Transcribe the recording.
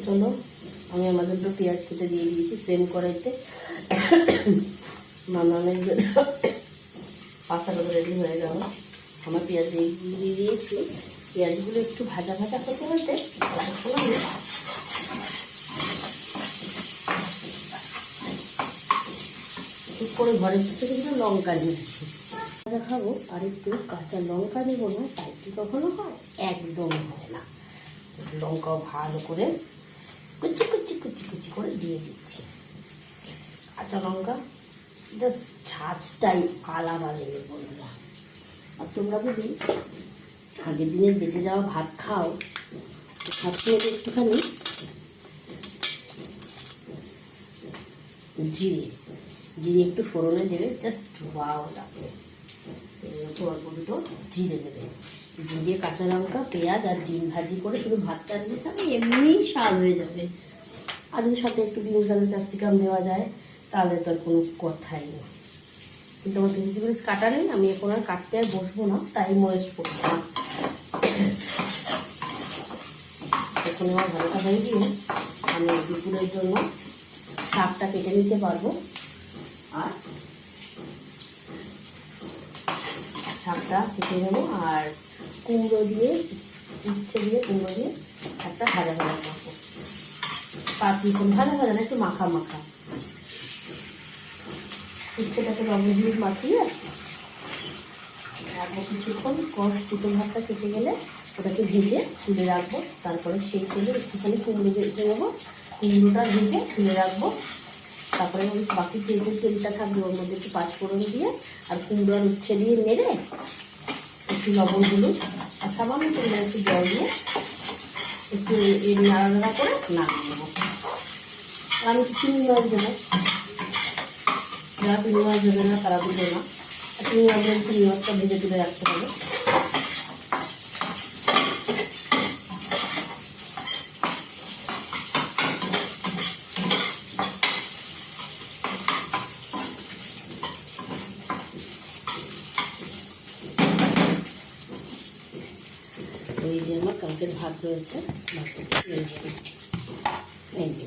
চলো আমি আমাদের দুটো পেঁয়াজ কেটে দিয়ে দিয়েছি সেম কড়াইতে। বানানোর জন্য পাতাগুলো রেডি হয়ে গেল। আমার পেঁয়াজ দিয়ে দিয়েছি। পেঁয়াজগুলো একটু ভাজা ভাজা করতে হতে ঠিক করে ঘরের থেকে কিন্তু লঙ্কা নিয়েছি। ভাজা খাবো আর একটু কাঁচা লঙ্কা নেব না, তাই কি কখনো হয়? একদম হয় না। লঙ্কাও ভালো করে কুচি কুচি কুচি কুচি করে দিয়ে দিচ্ছি। কাঁচা লঙ্কা জাস্ট ঝাঁঝটাই আলাদা লেগে বন্ধুরা। আর তোমরা যদি আগের দিনের বেঁচে যাওয়া ভাত খাও, ভাত খেয়ে একটুখানি জিরে একটু ফোড়নে দেবে, জাস্ট ওয়াও লাগবে। অল্প দুটো জিরে দেবে, জিরে কাঁচা লঙ্কা পেঁয়াজ আর ডিম ভাজি করে শুধু ভাতটা দিয়ে খাবে, এমনিই স্বাদ হয়ে যাবে। আর যদি সাথে একটু বিনস আলু ক্যাপসিকাম দেওয়া যায় তাহলে তো আর কোনো কথাই নেই। কিন্তু আমার ভেজিটেবলস কাটা নেই, আমি এখন আর কাটতে আর বসবো না, টাইম ওয়েস্ট করবো না। এখন আমার ভালোটা হয়ে গিয়ে আমি দুপুরের জন্য শাকটা কেটে নিতে পারবো। আর শাকটা কেটে নেবো আর কুমড়ো দিয়ে উচ্ছে দিয়ে কুমড়ো দিয়ে একটা ভাজা ভাজা করবো। পাতলি করে ভাজা ভাজা না, একটু মাখা মাখা। উচ্ছেটাকে লবণ দিয়ে মাখিয়ে রাখবো কিছুক্ষণ। দুটো ভাতটা কেটে গেলে ওটাকে ভেজে তুলে রাখবো। তারপরে সেই তেলে একটুখানি কুমড়ো ভেজে নেবো, কুমড়োটা ভেজে তুলে রাখবো। তারপরে ওই বাকি তেলটা থাকবে, ওর মধ্যে একটু পাঁচফোড়ন দিয়ে আর কুমড়ো আর উচ্ছে দিয়ে নেড়ে একটু লবণ হলুদ আর সামান্য পরিমাণে একটু জল দিয়ে একটু নাড়ানাড়া করে নামিয়ে নেবো। আর আমি চিংড়ি মাছ দেবো, যারা চিংড়ি মাছ দেবে না তারা দেবে না। চিংড়ি মাছটা ভেজে তুলে রাখতে হবে। এই যে আমার কালকের ভাত রয়েছে, ভাতটা এই যে